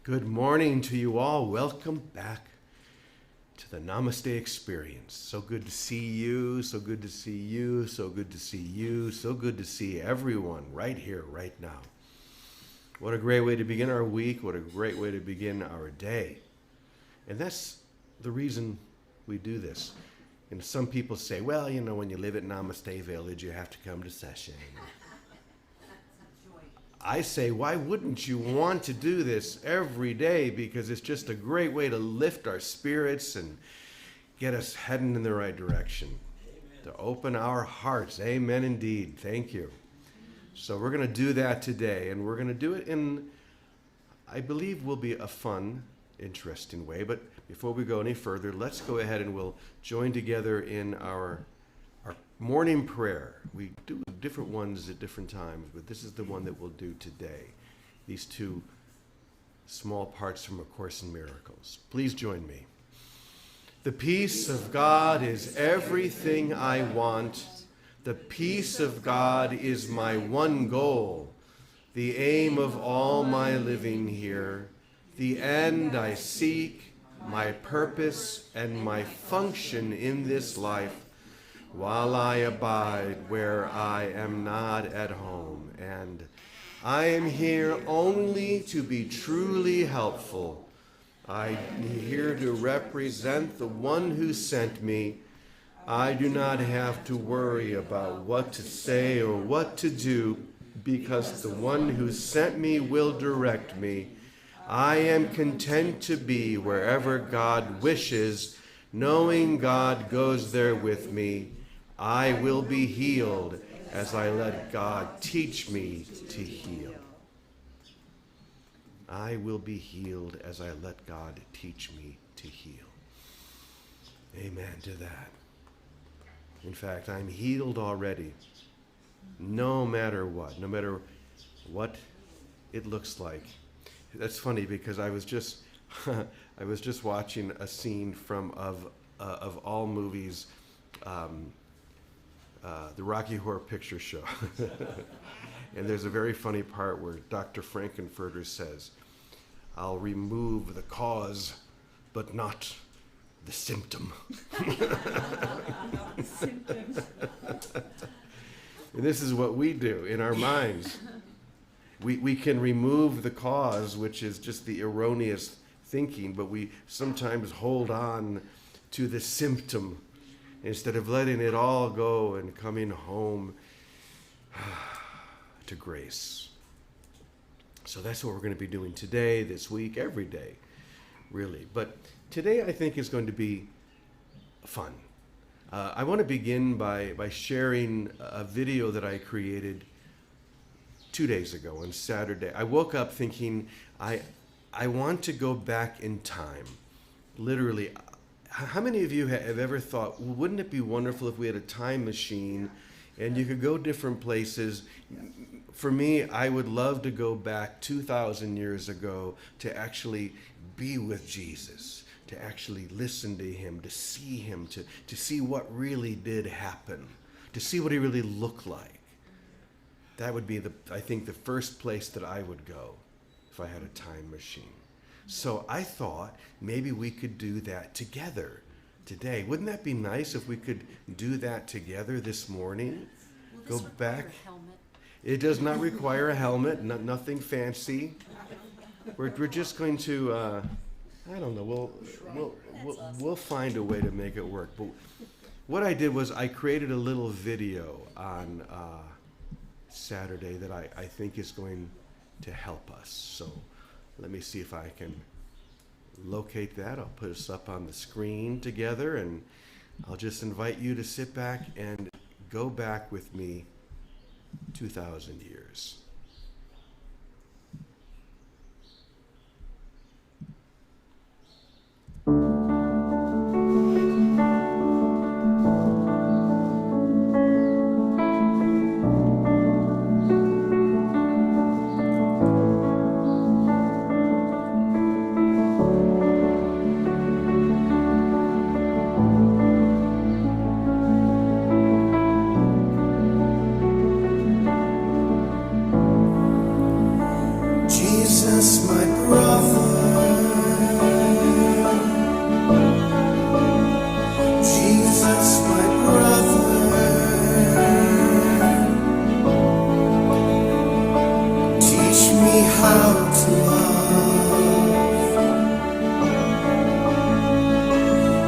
Good morning to you all. Welcome back to the Namaste experience. So good to see you, so good to see you, so good to see you, so good to see everyone right here, right now. What a great way to begin our week. What a great way to begin our day. And that's the reason we do this. And some people say, well, you know, when you live at Namaste Village, you have to come to session. I say, why wouldn't you want to do this every day? Because it's just a great way to lift our spirits and get us heading in the right direction. Amen. To open our hearts. Amen indeed. Thank you. So we're going to do that today, and we're going to do it in, I believe, will be a fun, interesting way. But before we go any further, let's go ahead and we'll join together in our morning prayer. We do different ones at different times, but this is the one that we'll do today. These two small parts from A Course in Miracles. Please join me. The peace of God is everything I want. The peace of God is my one goal, the aim of all my living here, the end I seek, my purpose and my function in this life, while I abide where I am not at home, and I am here only to be truly helpful. I am here to represent the one who sent me. I do not have to worry about what to say or what to do, because the one who sent me will direct me. I am content to be wherever God wishes, knowing God goes there with me. I will be healed as I let God teach me to heal. I will be healed as I let God teach me to heal. Amen to that. In fact, I'm healed already, no matter what it looks like. That's funny because I was just watching a scene of all movies. The Rocky Horror Picture Show. And there's a very funny part where Dr. Frankenfurter says, I'll remove the cause, but not the symptom. And this is what we do in our minds. We can remove the cause, which is just the erroneous thinking, but we sometimes hold on to the symptom instead of letting it all go and coming home to grace. So that's what we're going to be doing today, this week, every day, really. But today I think is going to be fun. I want to begin by sharing a video that I created 2 days ago on Saturday. I woke up thinking, I want to go back in time, literally. How many of you have ever thought, well, wouldn't it be wonderful if we had a time machine and you could go different places? For me, I would love to go back 2,000 years ago to actually be with Jesus, to actually listen to him, to see what really did happen, to see what he really looked like. That would be, I think, the first place that I would go if I had a time machine. So I thought maybe we could do that together today. Wouldn't that be nice if we could do that together this morning? Go back. It does not require a helmet, nothing fancy. We're just going to, I don't know, we'll find a way to make it work. But what I did was I created a little video on Saturday that I think is going to help us. So let me see if I can locate that. I'll put us up on the screen together, and I'll just invite you to sit back and go back with me 2,000 years. to love.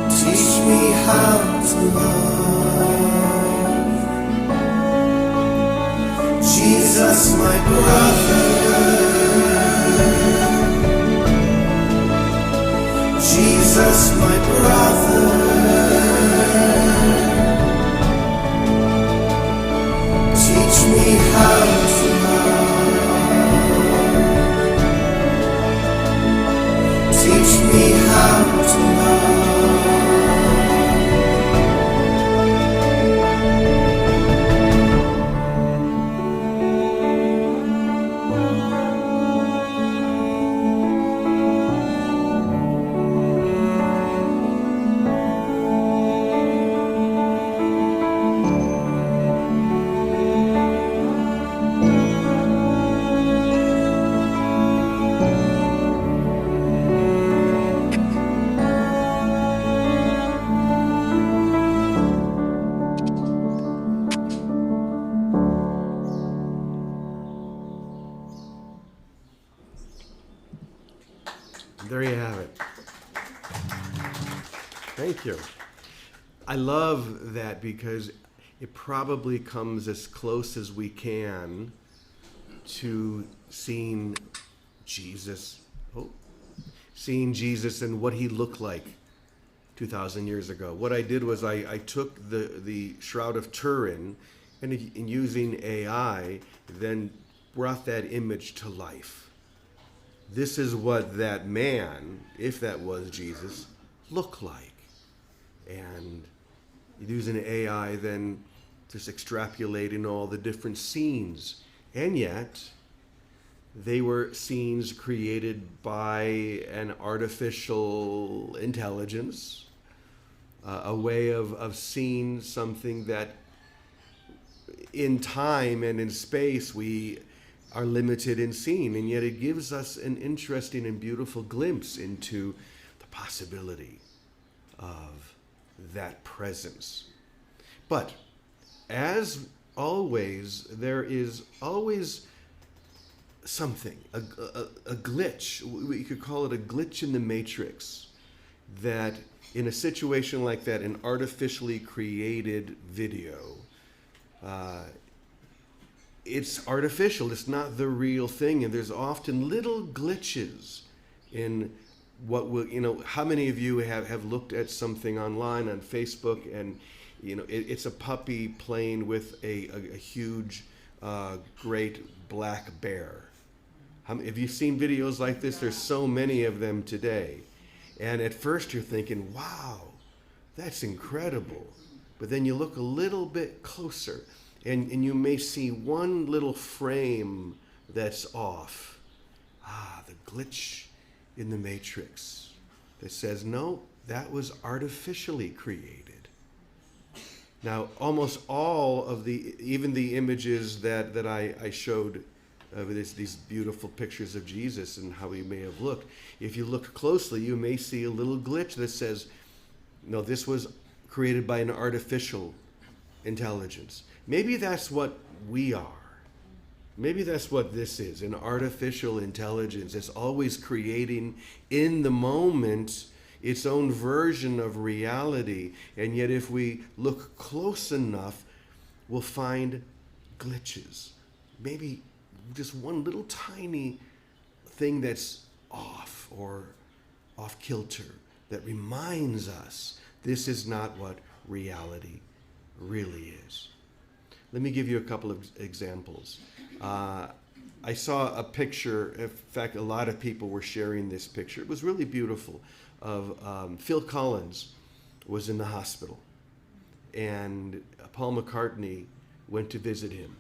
Teach me how to love. Jesus, my brother. Jesus, my brother. Teach me how to love. Teach me how to love. There you have it. Thank you. I love that because it probably comes as close as we can to seeing Jesus. Seeing Jesus and what he looked like 2,000 years ago. What I did was I took the Shroud of Turin and in using AI, then brought that image to life. This is what that man, if that was Jesus, looked like. And using AI, then just extrapolating all the different scenes. And yet, they were scenes created by an artificial intelligence, a way of seeing something that in time and in space we are limited in seeing, and yet it gives us an interesting and beautiful glimpse into the possibility of that presence. But as always, there is always something, a glitch. We could call it a glitch in the matrix, that in a situation like that, an artificially created video, it's artificial. It's not the real thing, and there's often little glitches in what will, how many of you have looked at something online on Facebook, and it's a puppy playing with a huge great black bear. Have you seen videos like this? There's so many of them today, and at first you're thinking, wow, that's incredible, but then you look a little bit closer, and you may see one little frame that's off. The glitch in the matrix that says, no, that was artificially created. Now, almost all of even the images that I showed of these beautiful pictures of Jesus and how he may have looked, if you look closely, you may see a little glitch that says, no, this was created by an artificial intelligence. Maybe that's what we are. Maybe that's what this is, an artificial intelligence that's always creating in the moment its own version of reality. And yet if we look close enough, we'll find glitches. Maybe just one little tiny thing that's off or off kilter that reminds us this is not what reality really is. Let me give you a couple of examples. I saw a picture, in fact, a lot of people were sharing this picture. It was really beautiful, of Phil Collins was in the hospital, and Paul McCartney went to visit him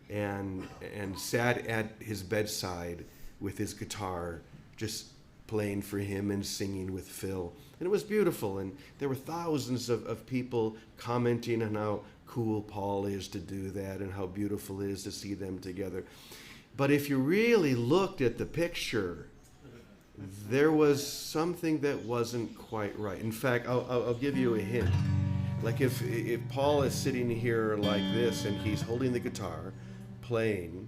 and sat at his bedside with his guitar, just playing for him and singing with Phil. And it was beautiful, and there were thousands of people commenting on how cool Paul is to do that and how beautiful it is to see them together. But if you really looked at the picture, there was something that wasn't quite right. In fact, I'll give you a hint. Like if Paul is sitting here like this and he's holding the guitar, playing,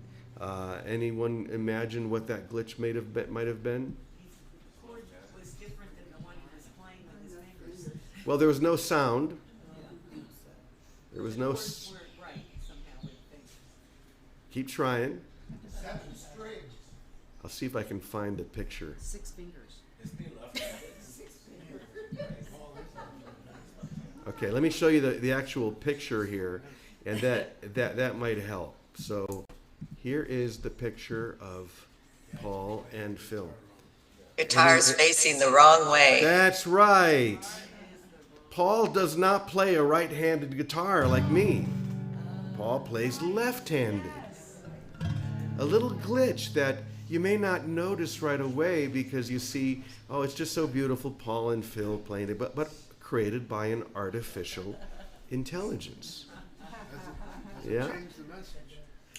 Anyone imagine what that glitch might have been? The chord was different than the one he was playing with his fingers. Well, there was no sound. There was The no. chords weren't right somehow with things. Keep trying. 7 strings. I'll see if I can find the picture. 6 fingers. Okay, let me show you the actual picture here, and that might help. So here is the picture of Paul and Phil. Guitar's facing the wrong way. That's right. Paul does not play a right-handed guitar like me. Paul plays left-handed. A little glitch that you may not notice right away because you see, oh, it's just so beautiful, Paul and Phil playing it, but created by an artificial intelligence. Yeah?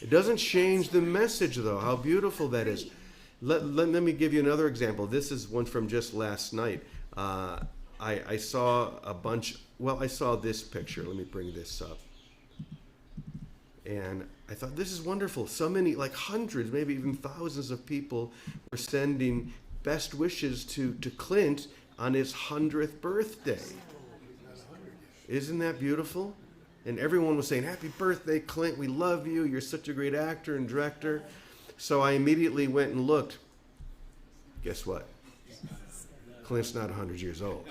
It doesn't change the message, though. How beautiful that is. Let me give you another example. This is one from just last night. I saw a bunch, I saw this picture. Let me bring this up. And I thought, this is wonderful. So many, like hundreds, maybe even thousands of people were sending best wishes to Clint on his 100th birthday. Isn't that beautiful? And everyone was saying, happy birthday, Clint. We love you. You're such a great actor and director. So I immediately went and looked. Guess what? Clint's not 100 years old.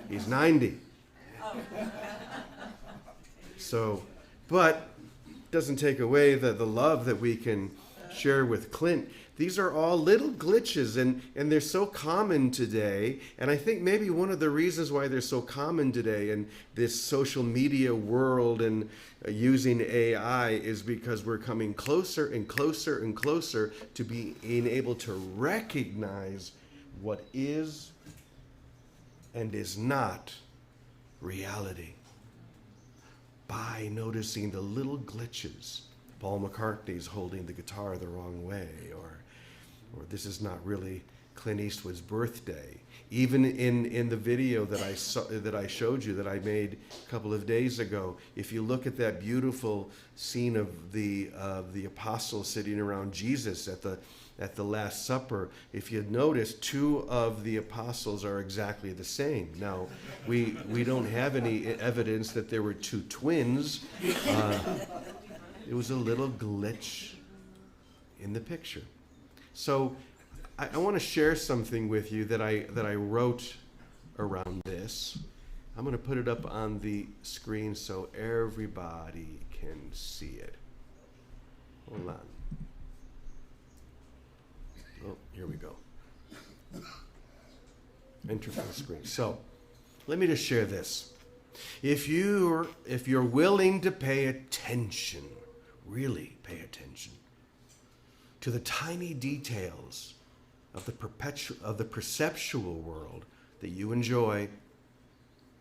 He's 90. So, but doesn't take away the love that we can share with Clint. These are all little glitches, and they're so common today. And I think maybe one of the reasons why they're so common today in this social media world and using AI is because we're coming closer and closer and closer to being able to recognize what is and is not reality by noticing the little glitches. Paul McCartney's holding the guitar the wrong way, or this is not really Clint Eastwood's birthday. Even in the video that I showed you that I made a couple of days ago, if you look at that beautiful scene of the apostles sitting around Jesus at the Last Supper, if you notice, 2 of the apostles are exactly the same. Now, we don't have any evidence that there were 2 twins. It was a little glitch in the picture. So I want to share something with you that I wrote around this. I'm going to put it up on the screen so everybody can see it. Hold on. Oh, here we go. Enter full screen. So let me just share this. If you're willing to pay attention, really pay attention to the tiny details of the perceptual world that you enjoy,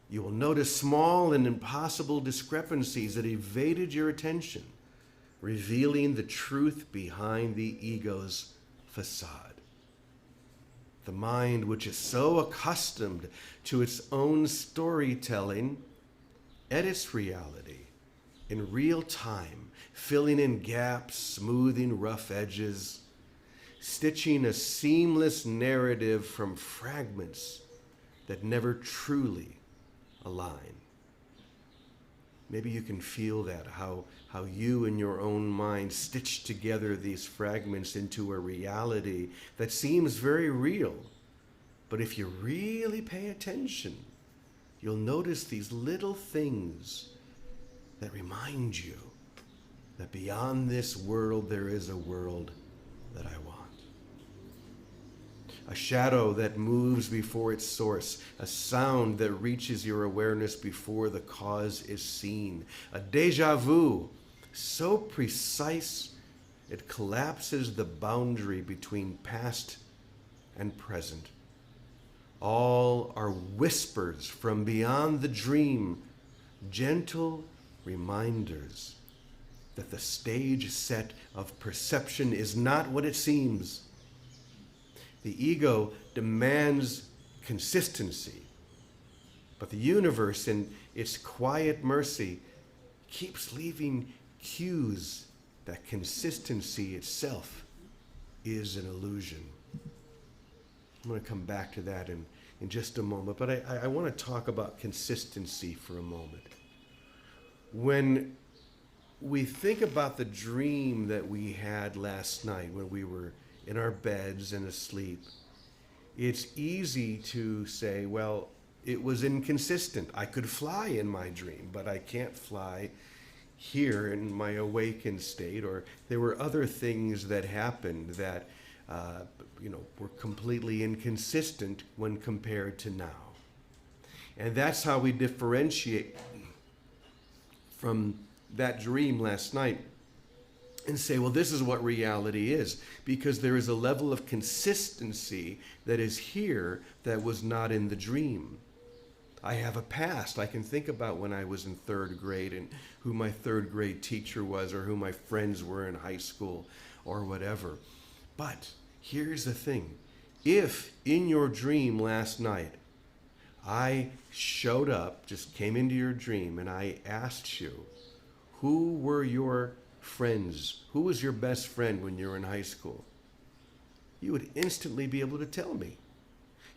you will notice small and impossible discrepancies that evaded your attention, revealing the truth behind the ego's facade. The mind, which is so accustomed to its own storytelling, edits reality in real time, filling in gaps, smoothing rough edges, stitching a seamless narrative from fragments that never truly align. Maybe you can feel that, how you in your own mind stitch together these fragments into a reality that seems very real. But if you really pay attention, you'll notice these little things that remind you that beyond this world there is a world that I want. A shadow that moves before its source, a sound that reaches your awareness before the cause is seen, a déjà vu so precise it collapses the boundary between past and present. All are whispers from beyond the dream, gentle reminders that the stage set of perception is not what it seems. The ego demands consistency, but the universe, in its quiet mercy, keeps leaving cues that consistency itself is an illusion. I'm going to come back to that in just a moment, but I want to talk about consistency for a moment. When we think about the dream that we had last night when we were in our beds and asleep, it's easy to say, well, it was inconsistent. I could fly in my dream, but I can't fly here in my awakened state. Or there were other things that happened that were completely inconsistent when compared to now. And that's how we differentiate from that dream last night and say, well, this is what reality is, because there is a level of consistency that is here that was not in the dream. I have a past. I can think about when I was in third grade and who my third grade teacher was, or who my friends were in high school or whatever. But here's the thing. If in your dream last night, I showed up, just came into your dream, and I asked you, who were your friends? Who was your best friend when you were in high school? You would instantly be able to tell me.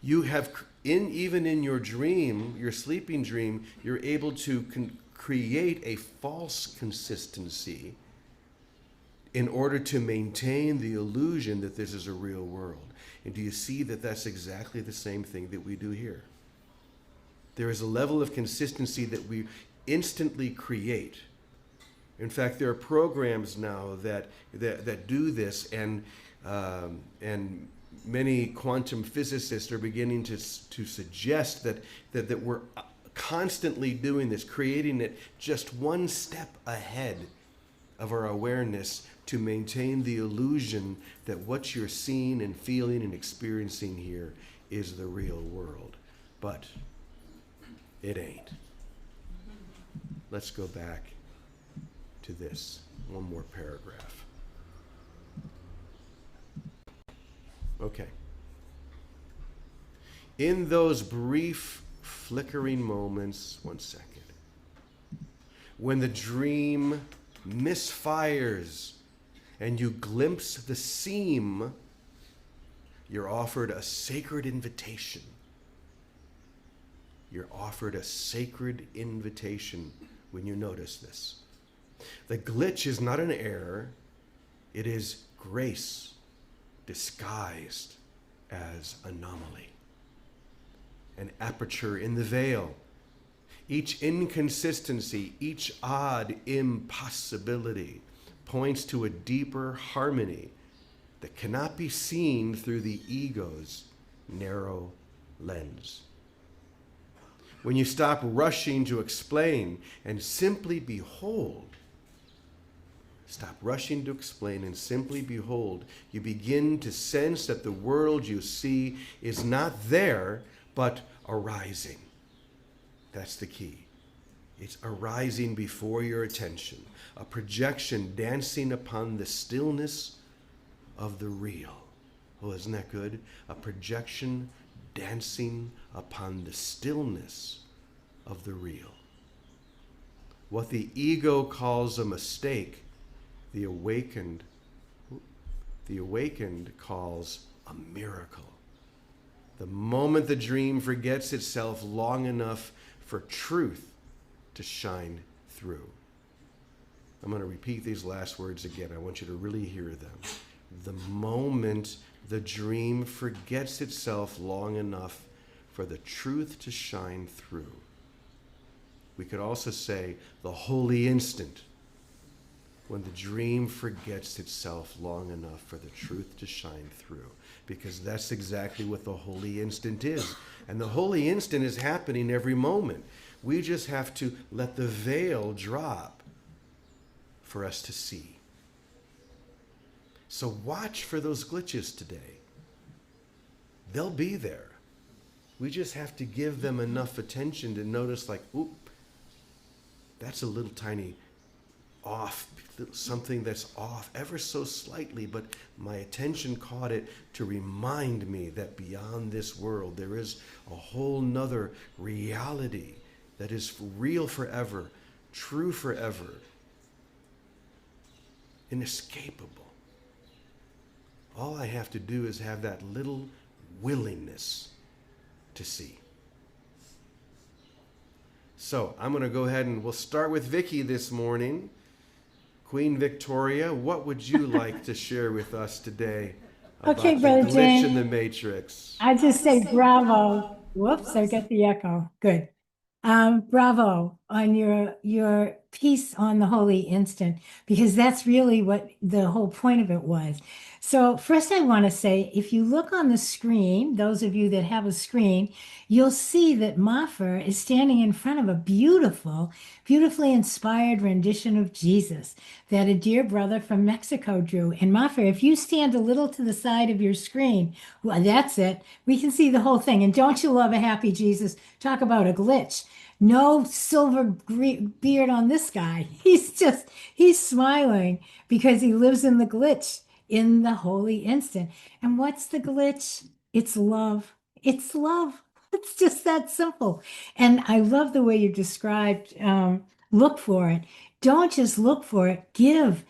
You have, even in your dream, your sleeping dream, you're able to create a false consistency in order to maintain the illusion that this is a real world. And do you see that that's exactly the same thing that we do here? There is a level of consistency that we instantly create. In fact, there are programs now that do this, and many quantum physicists are beginning to suggest that we're constantly doing this, creating it just one step ahead of our awareness to maintain the illusion that what you're seeing and feeling and experiencing here is the real world. But it ain't. Let's go back to this. One more paragraph. Okay. In those brief flickering moments, one second, when the dream misfires and you glimpse the seam, you're offered a sacred invitation. You're offered a sacred invitation when you notice this. The glitch is not an error, it is grace disguised as anomaly. An aperture in the veil. Each inconsistency, each odd impossibility points to a deeper harmony that cannot be seen through the ego's narrow lens. When you stop rushing to explain and simply behold, stop rushing to explain and simply behold, you begin to sense that the world you see is not there, but arising. That's the key. It's arising before your attention, a projection dancing upon the stillness of the real. Oh, isn't that good? A projection dancing upon the stillness of the real. What the ego calls a mistake, the awakened calls a miracle. The moment the dream forgets itself long enough for truth to shine through. I'm going to repeat these last words again. I want you to really hear them. The moment the dream forgets itself long enough for the truth to shine through. We could also say the holy instant, when the dream forgets itself long enough for the truth to shine through. Because that's exactly what the holy instant is. And the holy instant is happening every moment. We just have to let the veil drop for us to see. So watch for those glitches today. They'll be there. We just have to give them enough attention to notice, like, oop, that's a little tiny off, something that's off ever so slightly, but my attention caught it to remind me that beyond this world there is a whole nother reality that is real forever, true forever. inescapable. All I have to do is have that little willingness to see. So I'm going to go ahead and we'll start with Vicky this morning. Queen Victoria, what would you like to share with us today about Okay, the Brother glitch James. in the matrix? I just say bravo. Whoops, I got the echo. Good. Bravo on your piece on the holy instant, because that's really what the whole point of it was. So first I want to say, if you look on the screen, those of you that have a screen, you'll see that Maffer is standing in front of a beautifully inspired rendition of Jesus that a dear brother from Mexico drew. And Maffer, if you stand a little to the side of your screen, well, that's it. We can see the whole thing. And don't you love a happy Jesus? Talk about a glitch. No silver beard on this guy. He's smiling because he lives in the glitch, in the holy instant. And what's the glitch? It's love. It's love. It's just that simple. And I love the way you described look for it. Don't just look for it. Give.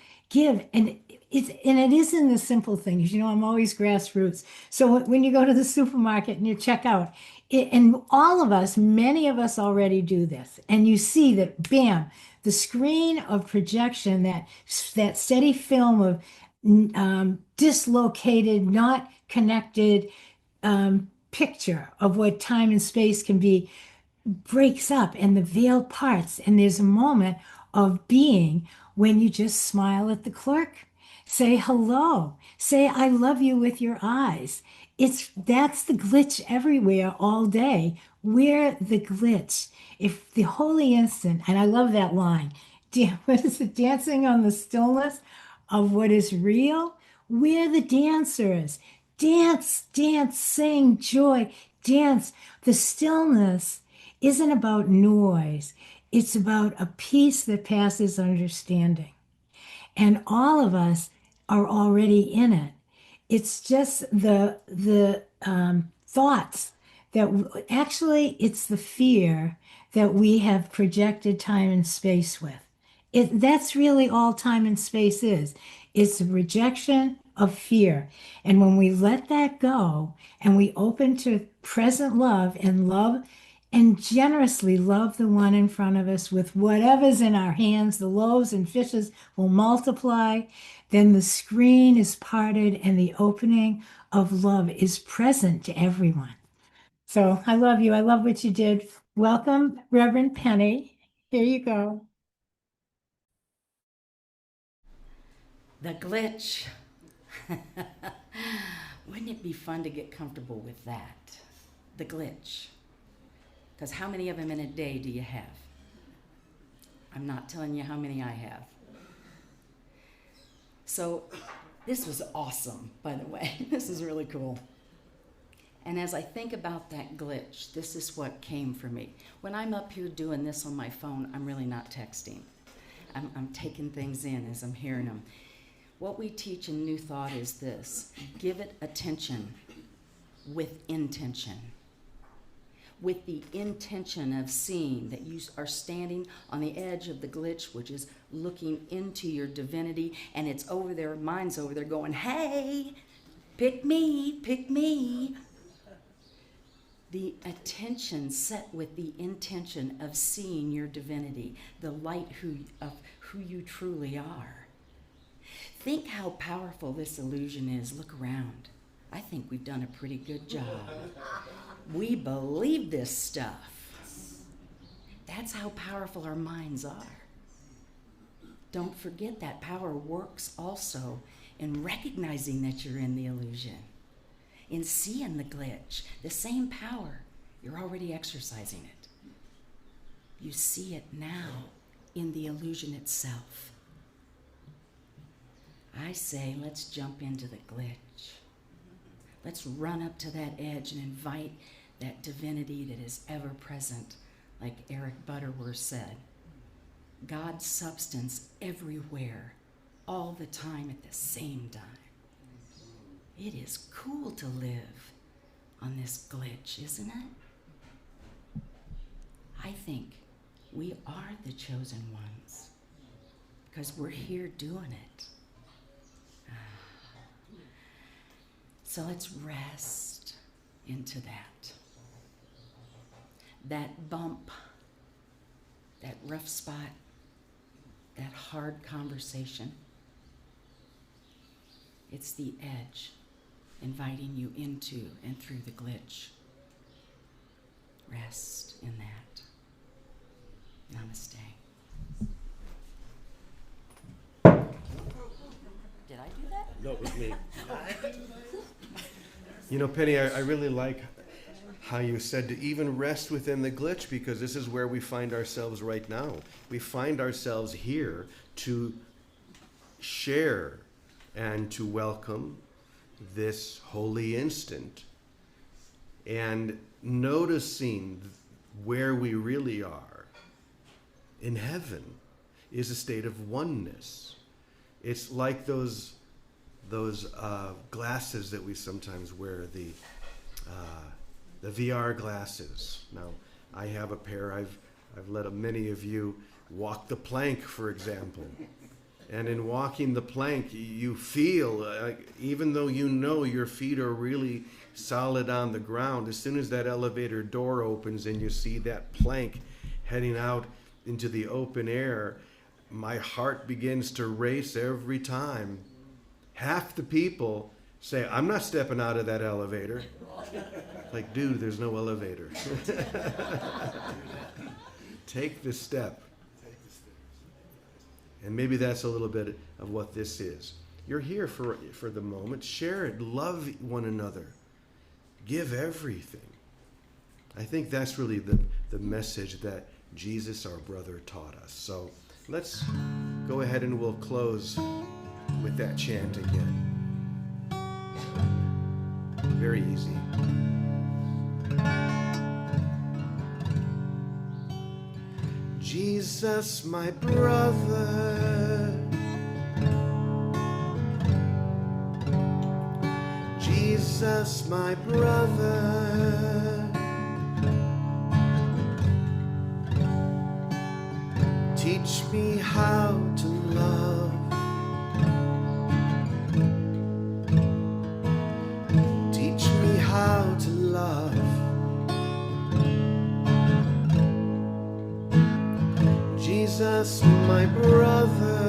And it is in the simple things. You know, I'm always grassroots. So when you go to the supermarket and you check out, and all of us, many of us already do this, and you see that, bam, the screen of projection, that steady film of dislocated, not connected picture of what time and space can be, breaks up and the veil parts, and there's a moment of being when you just smile at the clerk, say hello, say I love you with your eyes. That's the glitch everywhere all day. We're the glitch. If the holy instant, and I love that line, what is it, dancing on the stillness of what is real? We're the dancers. Dance, dance, sing, joy, dance. The stillness isn't about noise. It's about a peace that passes understanding. And all of us are already in it. It's just the thoughts that actually it's the fear that we have projected time and space with. That's really all time and space is. It's a rejection of fear. And when we let that go and we open to present love and generously love the one in front of us with whatever's in our hands, the loaves and fishes will multiply, then the screen is parted and the opening of love is present to everyone. So I love you. I love what you did. Welcome, Reverend Penny. Here you go. The glitch. Wouldn't it be fun to get comfortable with that? The glitch. Because how many of them in a day do you have? I'm not telling you how many I have. So this was awesome, by the way. This is really cool. And as I think about that glitch, this is what came for me. When I'm up here doing this on my phone, I'm really not texting. I'm taking things in as I'm hearing them. What we teach in New Thought is this: give it attention with intention. With the intention of seeing that you are standing on the edge of the glitch, which is looking into your divinity, and it's over there, mine's over there going, hey, pick me, pick me. The attention set with the intention of seeing your divinity, the light of who you truly are. Think how powerful this illusion is. Look around. I think we've done a pretty good job. We believe this stuff. That's how powerful our minds are. Don't forget that power works also in recognizing that you're in the illusion, in seeing the glitch. The same power, you're already exercising it. You see it now in the illusion itself. I say, let's jump into the glitch. Let's run up to that edge and invite that divinity that is ever present, like Eric Butterworth said. God's substance everywhere, all the time at the same time. It is cool to live on this glitch, isn't it? I think we are the chosen ones because we're here doing it. So let's rest into that. That bump, that rough spot, that hard conversation. It's the edge inviting you into and through the glitch. Rest in that. Namaste. Did I do that? No, it was me. You know, Penny, I really like how you said to even rest within the glitch, because this is where we find ourselves right now. We find ourselves here to share and to welcome this holy instant, and noticing where we really are in heaven is a state of oneness. It's like those glasses that we sometimes wear, the VR glasses. Now, I have a pair. I've let many of you walk the plank, for example. And in walking the plank, you feel, even though you know your feet are really solid on the ground, as soon as that elevator door opens and you see that plank heading out into the open air, my heart begins to race every time. Half the people say, I'm not stepping out of that elevator. Like, dude, there's no elevator. Take the step. And maybe that's a little bit of what this is. You're here for the moment. Share it. Love one another. Give everything. I think that's really the message that Jesus, our brother, taught us. So let's go ahead and we'll close with that chant again. Very easy. Jesus, my brother. Jesus, my brother. Teach me how to love. Teach me how to love. Jesus, my brother.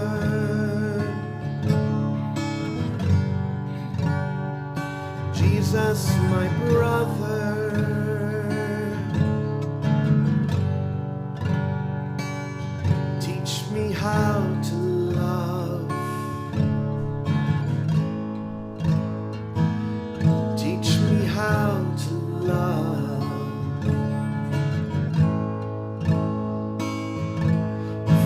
Jesus, my brother. Teach me how to love. Teach me how to love.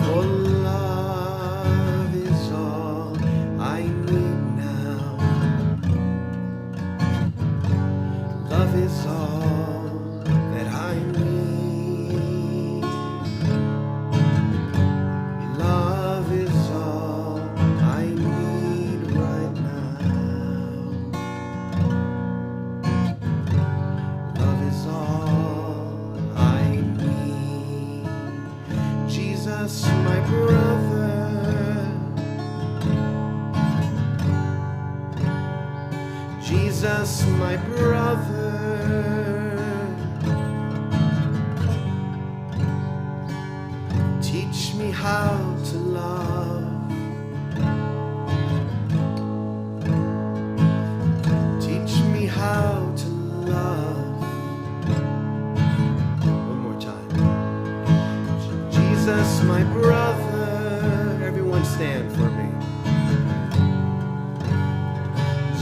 For love is all I need now. Love is all that I need. Love is all I need right now. Love is all I need. Jesus, my brother. Jesus, my brother. Teach me how to love. Teach me how to love. One more time. Jesus, my brother. Everyone stand for me.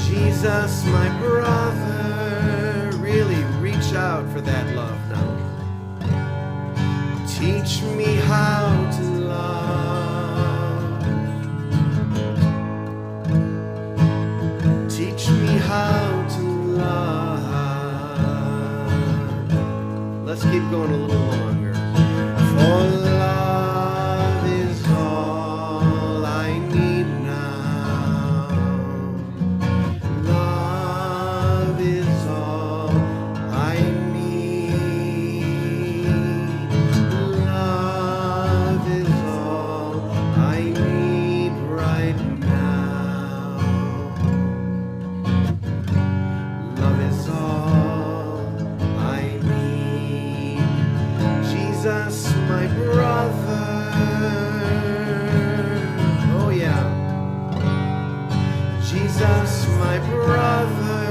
Jesus, my brother. Really reach out for that love now. Teach me how to love. Teach me how to love. Let's keep going a little longer. For love is all I need now. Love is all I need. Love is all I need right now. love is all I need. Jesus, my brother. Oh yeah. Jesus, my brother.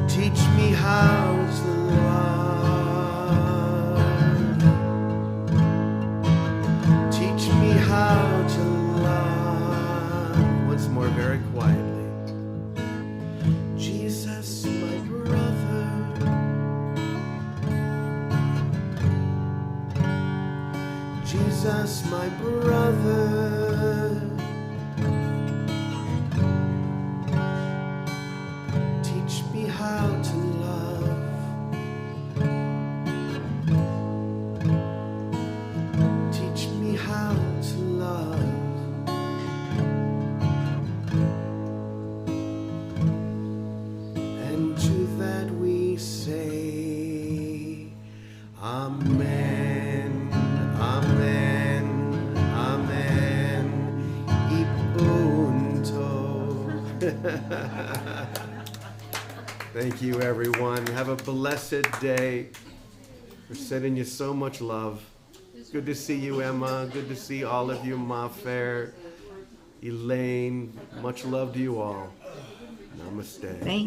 Teach me how to love. Teach me how to love. Once more, very quietly. Jesus, my brother. Jesus, my brother. Teach me how to love. Teach me how to love. And to that we say, Amen, Amen, Amen, Ubuntu. Thank you, everyone. Have a blessed day. We're sending you so much love. Good to see you, Emma. Good to see all of you, Ma Fair, Elaine. Much love to you all. Namaste. Thank